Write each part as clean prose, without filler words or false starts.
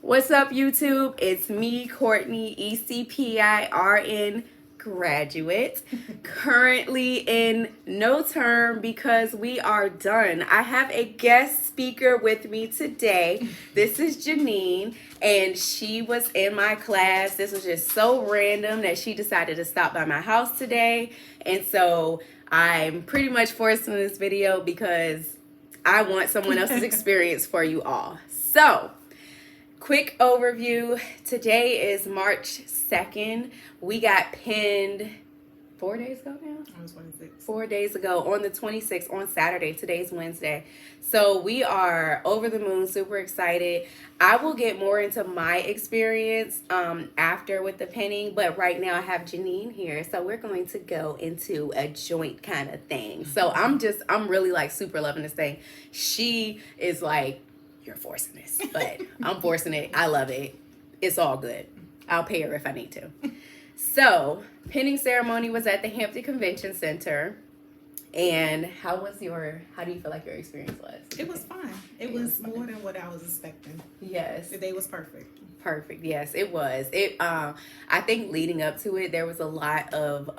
What's up, YouTube? It's me, Courtney, ECPI RN graduate, currently in no term because we are done. I have a guest speaker with me today. This is Janine, and she was in my class. This was just so random that she decided to stop by my house today, and so I'm pretty much forcing this video because I want someone else's experience for you all. So, quick overview. Today is March 2nd. We got pinned 4 days ago now? On the 26th. 4 days ago on the 26th on Saturday. Today's Wednesday. So we are over the moon, super excited. I will get more into my experience after with the pinning, but right now I have Janine here. So we're going to go into a joint kind of thing. So I'm really like super loving this thing. She is like, you're forcing this, but I'm forcing it. I love it. It's all good. I'll pay her if I need to. So, pinning ceremony was at the Hampton Convention Center. And how do you feel like your experience was? It was fine. It was more than what I was expecting. Yes. The day was perfect. Perfect. Yes, it was. I think leading up to it, there was a lot of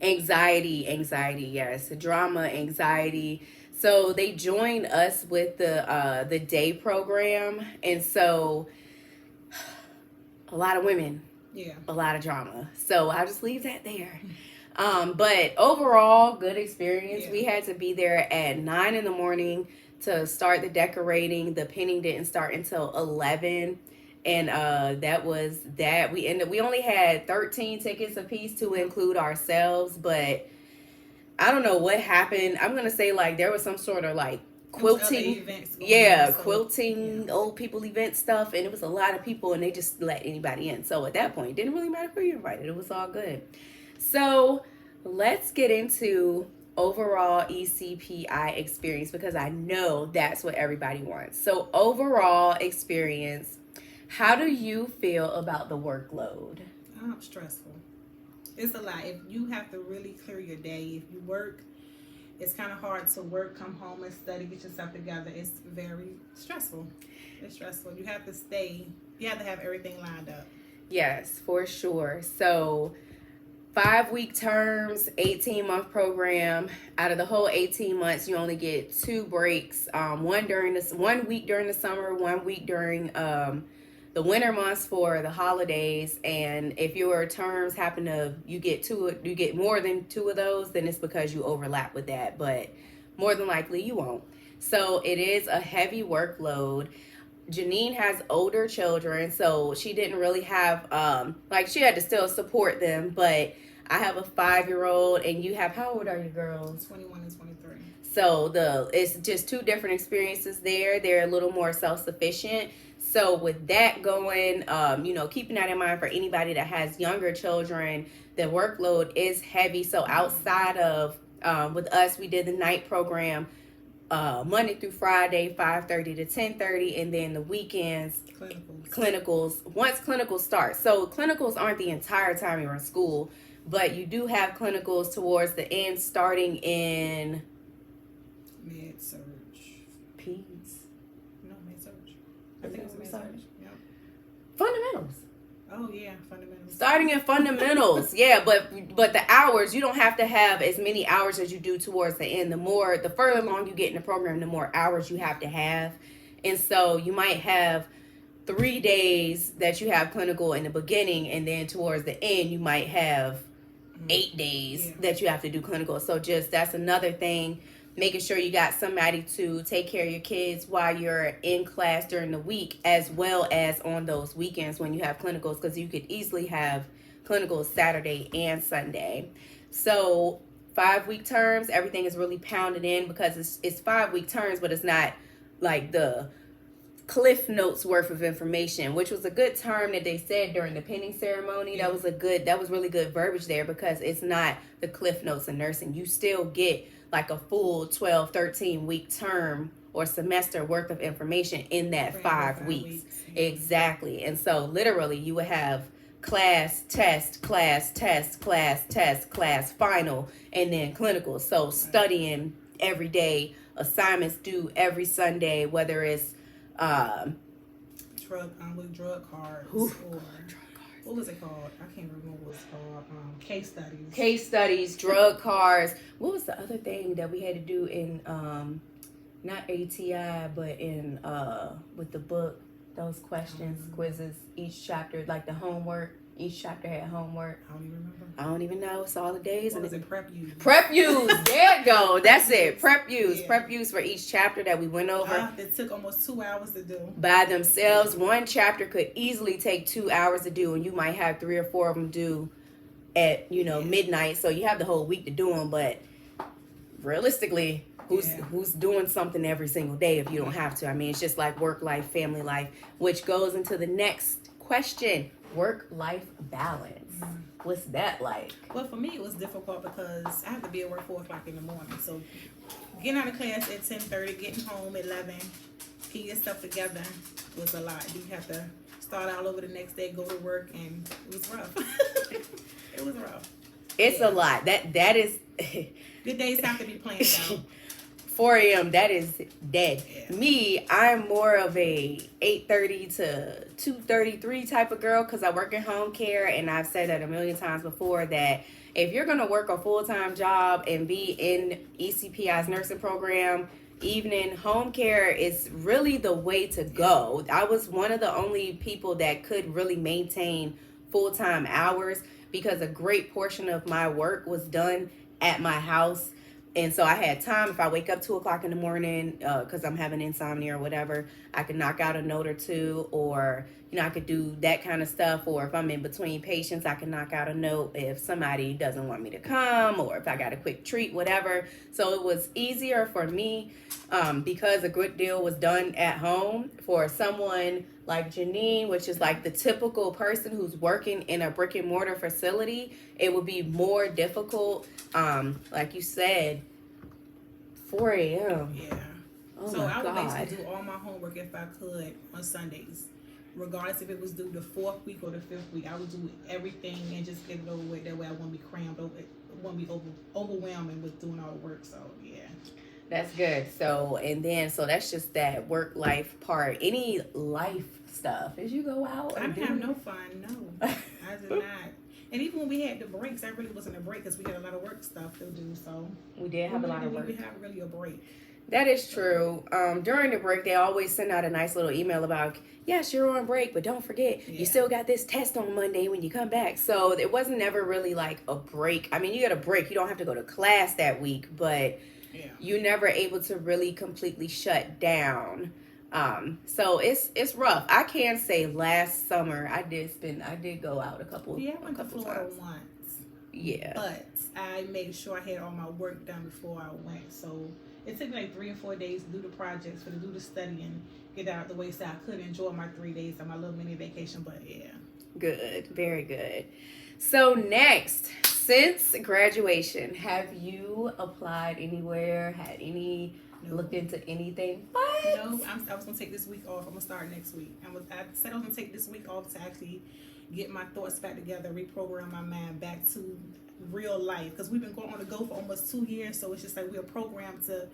anxiety, yes. Drama, anxiety. So they joined us with the day program, and so a lot of women, a lot of drama. So I'll just leave that there. But overall, good experience. Yeah. We had to be there at 9 in the morning to start the decorating. The pinning didn't start until 11. And that was that. We only had 13 tickets apiece to include ourselves, but I don't know what happened. I'm going to say like there was some sort of like quilting. Quilting, old people event stuff. And it was a lot of people and they just let anybody in. So at that point, it didn't really matter who you invited. It was all good. So let's get into overall ECPI experience because I know that's what everybody wants. So overall experience, how do you feel about the workload? Stressful. It's a lot. If you have to really clear your day, if you work, it's kind of hard to work, come home and study, get yourself together. It's very stressful. It's stressful. You have to have everything lined up. Yes, for sure. So 5-week terms, 18-month program. Out of the whole 18 months, you only get 2 breaks. 1 week during the summer, 1 week during the winter months for the holidays. And if your terms happen to you get more than 2 of those, then it's because you overlap with that. But more than likely you won't. So it is a heavy workload. Janine has older children, so she didn't really have, she had to still support them, but I have a 5-year-old, and you have, how old are you girls? 21 and 23. So it's just 2 different experiences there. They're a little more self-sufficient. So with that going, keeping that in mind for anybody that has younger children, the workload is heavy. So outside of, with us, we did the night program, Monday through Friday, 5:30 to 10:30, and then the weekends, clinicals. Once clinicals start. So clinicals aren't the entire time you're in school, but you do have clinicals towards the end, starting in Med-surg. Peds. No, Med-surg. I think it was Med-surg. Yep. Fundamentals. Oh yeah, fundamentals. Starting in fundamentals, yeah, but the hours, you don't have to have as many hours as you do towards the end. The further along you get in the program, the more hours you have to have. And so you might have 3 days that you have clinical in the beginning, and then towards the end you might have 8 days that you have to do clinical. So that's another thing, making sure you got somebody to take care of your kids while you're in class during the week, as well as on those weekends when you have clinicals, because you could easily have clinicals Saturday and Sunday. So 5-week terms, everything is really pounded in because it's 5-week terms, but it's not like the Cliff Notes worth of information, which was a good term that they said during the pinning ceremony. That was really good verbiage there, because it's not the Cliff Notes in nursing. You still get like a full 12, 13-week term or semester worth of information in that 5 weeks. Exactly. And so literally you would have class, test, class, test, class, test, class, final, and then clinical. So studying every day, assignments due every Sunday, whether it's drug cards Ooh. or what was it called? I can't remember what it's called. Case studies. Case studies, drug cards. What was the other thing that we had to do in not ATI, but in with the book, those questions, quizzes, each chapter, like the homework. Each chapter had homework. I don't even remember. I don't even know. It's all the days. What was it? Prep use. Prep use. There you go. That's it. Prep use. Yeah. Prep use for each chapter that we went over. It took almost 2 hours to do. By themselves. One chapter could easily take 2 hours to do, and you might have 3 or 4 of them due at, midnight. So you have the whole week to do them, but realistically, who's doing something every single day if you don't have to? I mean, it's just like work life, family life, which goes into the next question. Work-life balance. What's that like? Well, for me, it was difficult because I have to be at work 4 o'clock in the morning. So getting out of class at 10:30, getting home at 11, getting your stuff together was a lot. You have to start all over the next day, go to work, and it was rough. It was rough. It's a lot. That is... Good days have to be planned out. 4 a.m. that is dead. Yeah. Me, I'm more of a 8:30 to 2:33 type of girl because I work in home care, and I've said that a million times before that if you're gonna work a full-time job and be in ECPI's nursing program, evening home care is really the way to go. I was one of the only people that could really maintain full-time hours because a great portion of my work was done at my house. And so I had time. If I wake up 2 o'clock in the morning because I'm having insomnia or whatever, I could knock out a note or two, or I could do that kind of stuff. Or if I'm in between patients, I can knock out a note if somebody doesn't want me to come, or if I got a quick treat, whatever. So it was easier for me because a good deal was done at home. For someone like Janine, which is like the typical person who's working in a brick and mortar facility, it would be more difficult. Like you said, 4 a.m. Yeah. Oh so my I would God. basically do all my homework if I could on Sundays. Regardless if it was due the 4th week or the 5th week, I would do everything and just get it over with. That way I wouldn't be crammed over. It wouldn't be overwhelming with doing all the work. So, yeah. That's good. So that's just that work-life part. Any life stuff as you go out? I didn't have no fun. No, I did not. And even when we had the breaks, that really wasn't a break because we had a lot of work stuff to do. So we did have a lot of work. We didn't have really a break. That is true. During the break, they always send out a nice little email about, yes, you're on break, but don't forget, you still got this test on Monday when you come back. So it wasn't never really like a break. I mean, you get a break. You don't have to go to class that week, but you're never able to really completely shut down. So it's rough. I can say last summer I did go out a couple I went to Florida times. once. Yeah. But I made sure I had all my work done before I went. So it took me like 3 or 4 days to do the projects, to do the studying, get out of the way so I could enjoy my 3 days of my little mini vacation. But yeah. Good. Very good. So next, since graduation, have you applied anywhere? Had any looked into anything? What? No, I was gonna take this week off. I'm gonna start next week. I said I was gonna take this week off to actually get my thoughts back together, reprogram my mind back to real life, because we've been going on the go for almost 2 years. So it's just like we're programmed to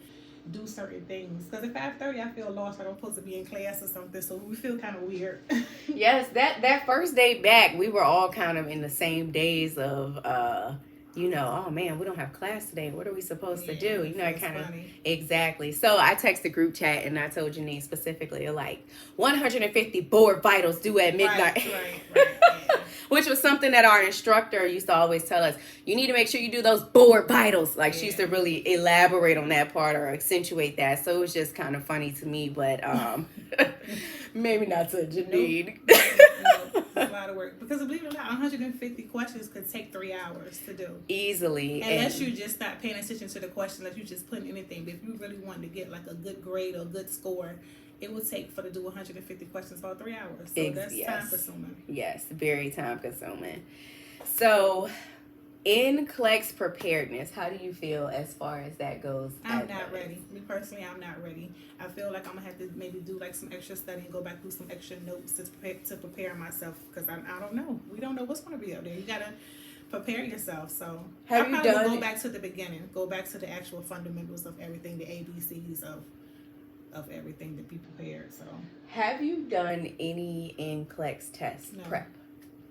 do certain things. Because at 5:30, I feel lost, like I'm supposed to be in class or something. So we feel kind of weird. Yes, that first day back, we were all kind of in the same days of oh man, we don't have class today. What are we supposed to do? Kind of exactly. So I texted group chat and I told Janine specifically, like 150 board vitals due at midnight. Right. Yeah. Which was something that our instructor used to always tell us. You need to make sure you do those board vitals. Like she used to really elaborate on that part or accentuate that. So it was just kind of funny to me, but maybe not to Janine. No, it's a lot of work. Because believe it or not, 150 questions could take 3 hours to do. Easily. Unless you're just not paying attention to the question, unless you're just putting anything. But if you really wanted to get like a good grade or a good score, it would take to do 150 questions for 3 hours. So that's time consuming. Yes, very time consuming. So in CLEX preparedness, how do you feel as far as that goes? I'm not ready. Me personally, I'm not ready. I feel like I'm going to have to maybe do like some extra study and go back through some extra notes to prepare myself, because I don't know. We don't know what's going to be up there. You got to prepare yourself. So have you done go back to the beginning, go back to the actual fundamentals of everything, the ABCs of everything to be prepared. So, have you done any NCLEX test No. prep?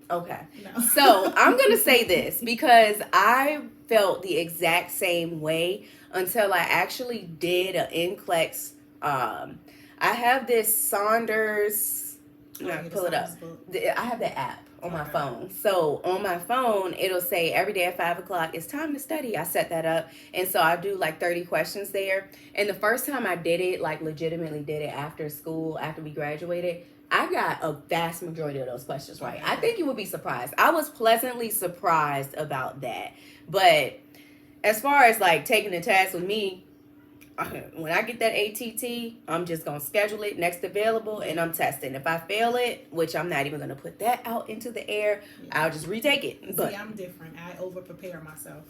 Okay. no. So I'm going to say this because I felt the exact same way until I actually did an NCLEX. I have this Saunders, pull it up. I have the app on my phone. So on my phone, it'll say every day at 5 o'clock, it's time to study. I set that up. And so I do like 30 questions there. And the first time I did it, like legitimately did it after school, after we graduated, I got a vast majority of those questions right. I think you would be surprised. I was pleasantly surprised about that. But as far as like taking the test with me, when I get that ATT, I'm just going to schedule it next available and I'm testing. If I fail it, which I'm not even going to put that out into the air, I'll just retake it. But see, I'm different. I over prepare myself.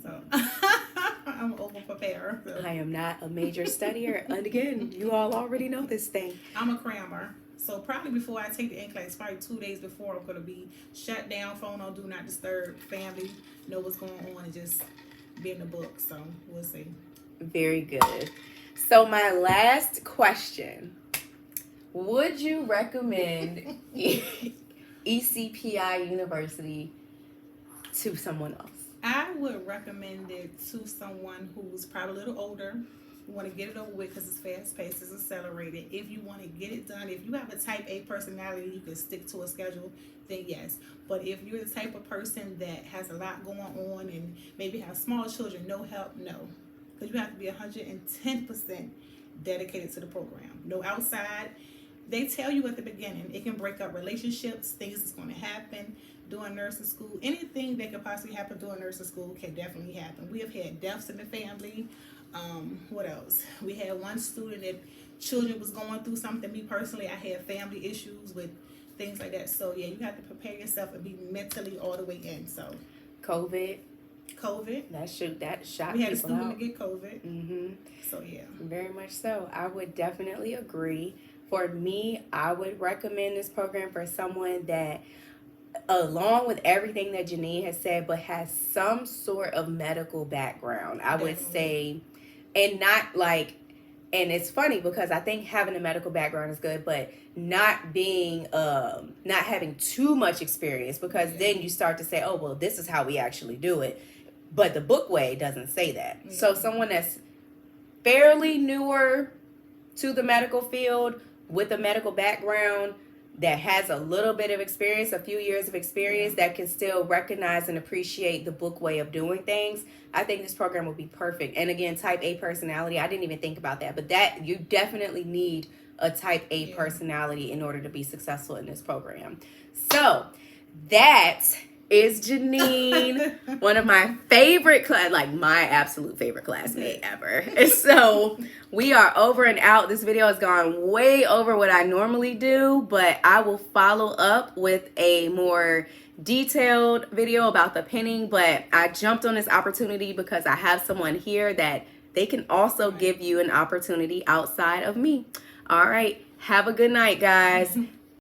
So I'm over prepared. So. I am not a major studier. And again, you all already know this thing. I'm a crammer. So probably before I take the NCLEX, probably 2 days before, I'm going to be shut down, phone on, do not disturb, family, know what's going on, and just be in the book. So we'll see. Very good. So my last question, would you recommend ECPI University to someone else? I would recommend it to someone who's probably a little older, want to get it over with because it's fast paced, it's accelerated. If you want to get it done, if you have a type A personality, you can stick to a schedule, then yes. But if you're the type of person that has a lot going on and maybe have small children, no help, no. Because you have to be 110% dedicated to the program. No outside. They tell you at the beginning, it can break up relationships, things that's going to happen during nursing school. Anything that could possibly happen during nursing school can definitely happen. We have had deaths in the family. What else? We had one student that children was going through something. Me personally, I had family issues with things like that. So yeah, you have to prepare yourself and be mentally all the way in. So COVID. That shot we had a people student out. to get COVID. Mm-hmm. So yeah. Very much so. I would definitely agree. For me, I would recommend this program for someone that, along with everything that Janine has said, but has some sort of medical background. I would say, and not like, and it's funny because I think having a medical background is good, but not being, not having too much experience, because then you start to say, oh, well, this is how we actually do it. But the book way doesn't say that. Yeah. So someone that's fairly newer to the medical field with a medical background that has a little bit of experience, a few years of experience, that can still recognize and appreciate the book way of doing things, I think this program would be perfect. And again, type A personality, I didn't even think about that, but that you definitely need a type A personality in order to be successful in this program. So that is Janine, one of my favorite like my absolute favorite classmate ever. So we are over and out. This video has gone way over what I normally do, but I will follow up with a more detailed video about the pinning. But I jumped on this opportunity because I have someone here that they can also give you an opportunity outside of me. All right. Have a good night, guys.